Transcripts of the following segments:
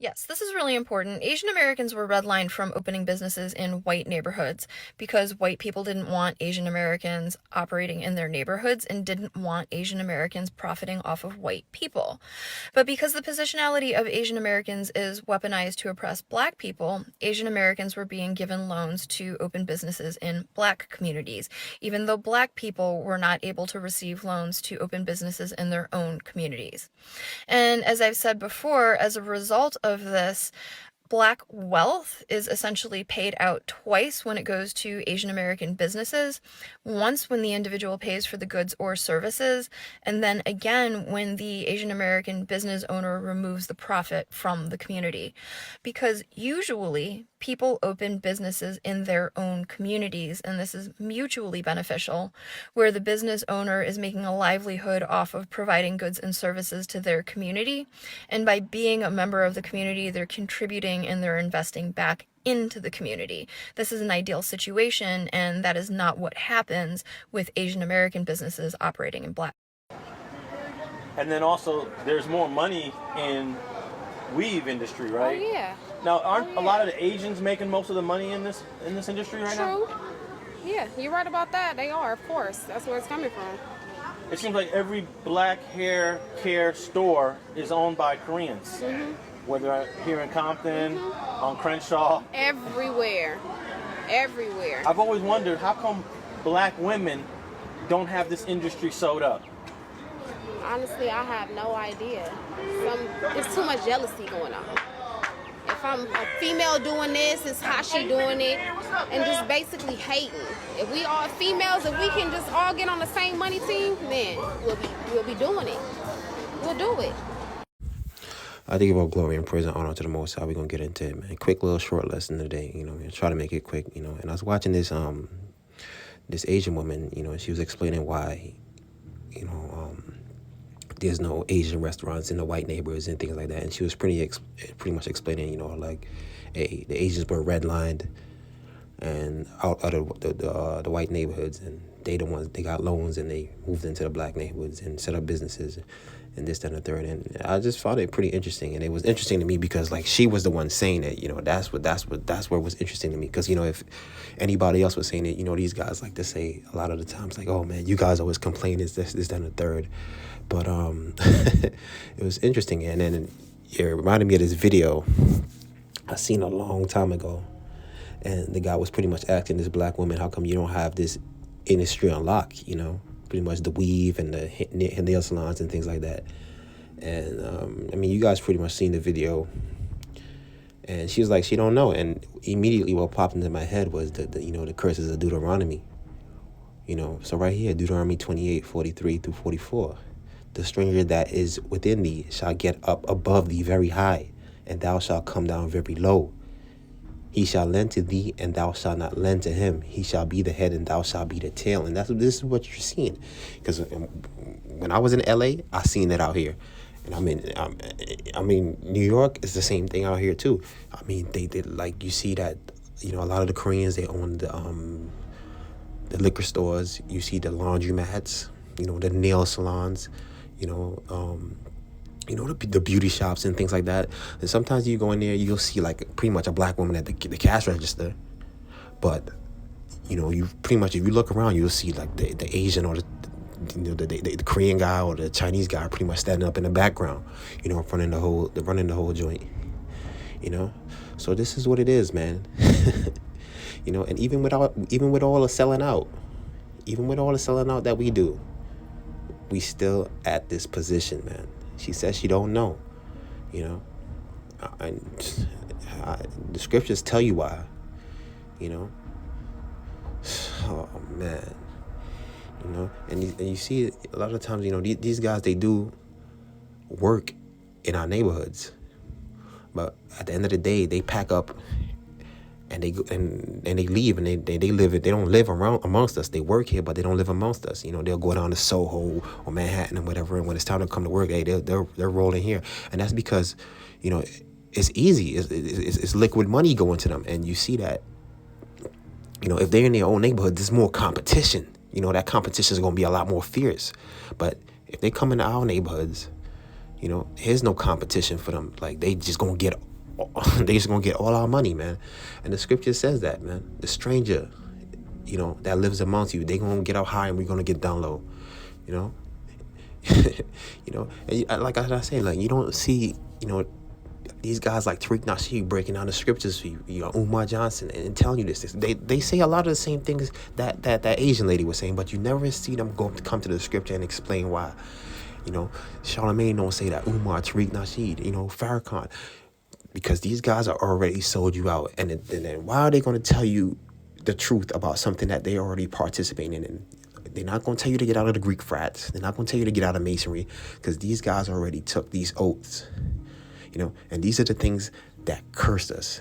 Yes, this is really important. Asian Americans were redlined from opening businesses in white neighborhoods because white people didn't want Asian Americans operating in their neighborhoods and didn't want Asian Americans profiting off of white people. But because the positionality of Asian Americans is weaponized to oppress black people, Asian Americans were being given loans to open businesses in black communities, even though black people were not able to receive loans to open businesses in their own communities. And as I've said before, as a result of this, Black wealth is essentially paid out twice when it goes to Asian American businesses. Once when the individual pays for the goods or services, and then again when the Asian American business owner removes the profit from the community. Because usually people open businesses in their own communities, and this is mutually beneficial, where the business owner is making a livelihood off of providing goods and services to their community. And by being a member of the community, they're contributing and they're investing back into the community. This is an ideal situation, and that is not what happens with Asian American businesses operating in black. And then also, there's more money in weave industry, Oh right? yeah. Now, aren't Oh, a lot yeah. of the Asians making most of the money in this industry right now? True. Yeah, you're right about that. They are, of course. That's where it's coming from. It seems like every black hair care store is owned by Koreans. Whether here in Compton, on Crenshaw. Everywhere. Everywhere. I've always wondered how come black women don't have this industry sewed up. Honestly, I have no idea. It's too much jealousy going on. If I'm a female doing this, it's how she doing it, and just basically hating. If we all females, if we can just all get on the same money team, then we'll be doing it. We'll do it. I think about glory and praise and honor to the Most High. We're gonna get into it, man. Quick little short lesson today, try to make it quick, And I was watching this Asian woman, she was explaining why, there's no Asian restaurants in the white neighborhoods and things like that. And she was pretty much explaining, the Asians were redlined and out of the white neighborhoods, and they got loans and they moved into the black neighborhoods and set up businesses and this, that, and the third. And I just found it pretty interesting. And it was interesting to me because she was the one saying it, that's where it was interesting to me. Because, if anybody else was saying it, these guys like to say a lot of the times, like, oh man, you guys always complain, this, that, and the third. But it was interesting. And then it reminded me of this video I seen a long time ago. And the guy was pretty much asking this black woman, how come you don't have this industry on lock, pretty much the weave and the nail salons and things like that. And you guys pretty much seen the video. And she was like, she don't know. And immediately what popped into my head was the curses of Deuteronomy. So right here, Deuteronomy 28:43-44. The stranger that is within thee shall get up above thee very high, and thou shalt come down very low. He shall lend to thee, and thou shalt not lend to him. He shall be the head, and thou shalt be the tail. And this is what you're seeing. Because when I was in LA, I seen it out here. And I mean, New York is the same thing out here too. They like, you see that, a lot of the Koreans, they own the liquor stores. You see the laundromats, the nail salons, the beauty shops and things like that. And sometimes you go in there, you'll see like pretty much a black woman at the cash register. But, you pretty much, if you look around, you'll see like the Asian or the Korean guy or the Chinese guy pretty much standing up in the background, running the whole joint, So this is what it is, man. And even with all the selling out that we do, we still at this position, man. She says she don't know, and the scriptures tell you why, Oh man, and you see a lot of times, these guys, they do work in our neighborhoods, but at the end of the day, they pack up and they leave, and they live. They don't live around amongst us. They work here, but they don't live amongst us. They'll go down to Soho or Manhattan or whatever, and when it's time to come to work, hey, they're rolling here, and that's because, it's easy. It's liquid money going to them, and you see that. If they're in their own neighborhood, there's more competition. That competition is going to be a lot more fierce. But if they come into our neighborhoods, here's no competition for them. Like, they just going to get they just gonna get all our money, man. And the scripture says that, man. The stranger, that lives amongst you, they gonna get up high and we're gonna get down low, you know. And like I say, like, you don't see, these guys like Tariq Nasheed breaking down the scriptures for you, Umar Johnson, and telling you this. They say a lot of the same things that Asian lady was saying, but you never see them come to the scripture and explain why. Charlemagne don't say that. Umar, Tariq Nasheed, Farrakhan, because these guys are already sold you out. And then why are they going to tell you the truth about something that they already participating in? They're not going to tell you to get out of the Greek frats. They're not going to tell you to get out of Masonry, because these guys already took these oaths, and these are the things that cursed us,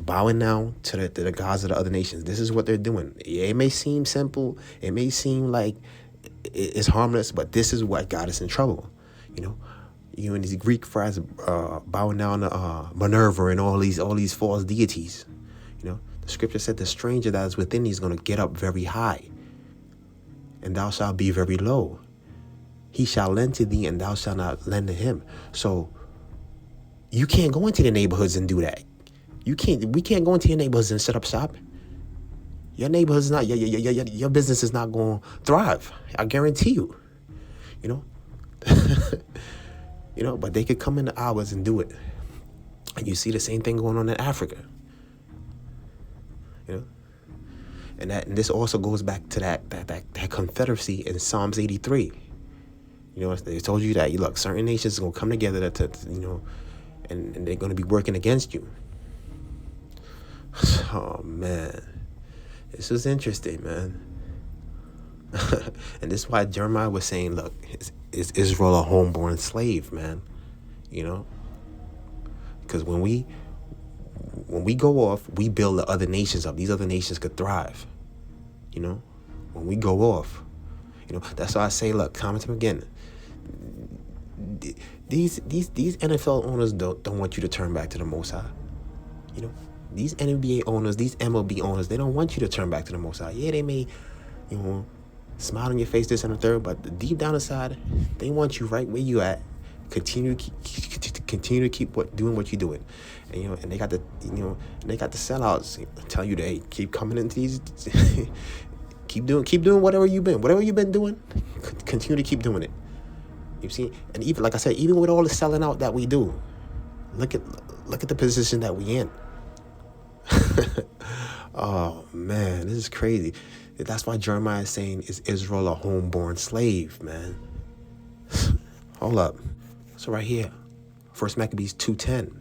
bowing down to the gods of the other nations. This is what they're doing. It may seem simple. It may seem like it's harmless, but this is what got us in trouble. You and these Greek frats bowing down to Minerva and all these false deities. The scripture said the stranger that is within thee is going to get up very high, and thou shalt be very low. He shall lend to thee, and thou shalt not lend to him. So you can't go into the neighborhoods and do that. We can't go into your neighborhoods and set up shop. Your neighborhood's not, your business is not going to thrive. I guarantee you. But they could come into ours and do it. And you see the same thing going on in Africa. And this also goes back to that confederacy in Psalms 83. They told you that, look, certain nations are going to come together and they're going to be working against you. Oh, man. This was interesting, man. And this is why Jeremiah was saying, look, is Israel a homeborn slave, man? Because when we go off, we build the other nations up. These other nations could thrive. When we go off, that's why I say, look, time and time again, these NFL owners don't want you to turn back to the Most High. These NBA owners, these MLB owners, they don't want you to turn back to the Most High. Yeah, they may, smile on your face, this and the third, but deep down inside, they want you right where you at. Continue to keep doing what you're doing, and they got the sellouts tell you to, hey, keep coming into these, keep doing whatever you've been doing, continue to keep doing it. You see, and even like I said, even with all the selling out that we do, look at the position that we in. Oh man, this is crazy. That's why Jeremiah is saying, is Israel a homeborn slave, man? Hold up. So right here, 1 Maccabees 2:10.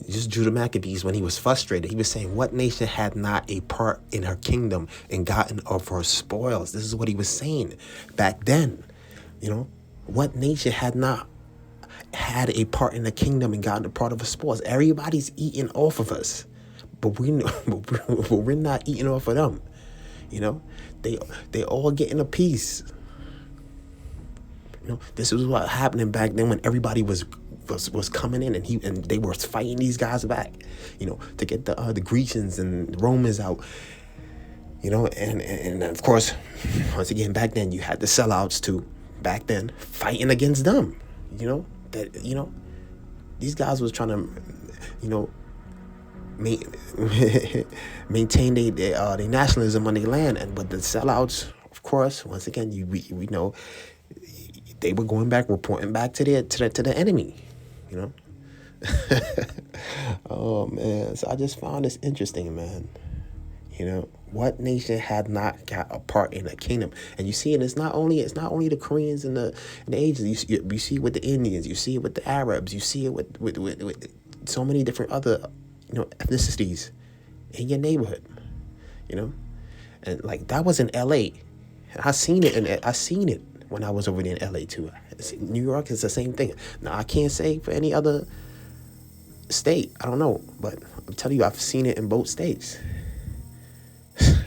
Just Judah Maccabees, when he was frustrated, he was saying, what nation had not a part in her kingdom and gotten of her spoils? This is what he was saying back then. What nation had not had a part in the kingdom and gotten a part of her spoils? Everybody's eating off of us, but we're not eating off of them. They all getting a piece. This was what happening back then when everybody was coming in and they were fighting these guys back, to get the Grecians and Romans out, and of course, once again, back then you had the sellouts too, back then fighting against them, these guys was trying to, maintain their nationalism on their land, but the sellouts, of course, once again, we know they were going back, reporting back to the enemy, Oh man, so I just found this interesting, man. What nation had not got a part in the kingdom? And you see, it's not only the Koreans and the Asians. You see it with the Indians. You see it with the Arabs. You see it with so many different other ethnicities in your neighborhood. And like that was in L.A. I seen it when I was over there in LA too. New York is the same thing. Now I can't say for any other state. I don't know, but I'm telling you, I've seen it in both states.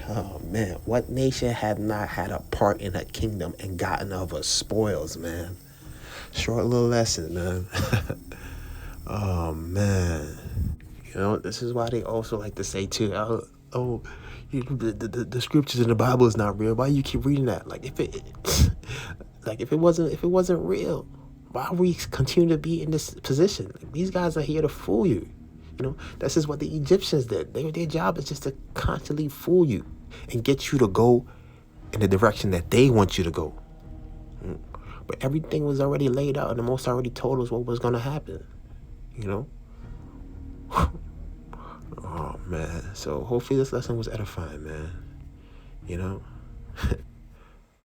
Oh man, what nation had not had a part in a kingdom and gotten of her spoils, man? Short little lesson, man. Oh man, this is why they also like to say too, the scriptures in the Bible is not real. Why you keep reading that? Like if it wasn't real, why we continue to be in this position? Like, these guys are here to fool you. You know, that's just what the Egyptians did. Their job is just to constantly fool you and get you to go in the direction that they want you to go. But everything was already laid out, and the Most already told us what was going to happen. You know? Oh, man. So hopefully this lesson was edifying, man. You know?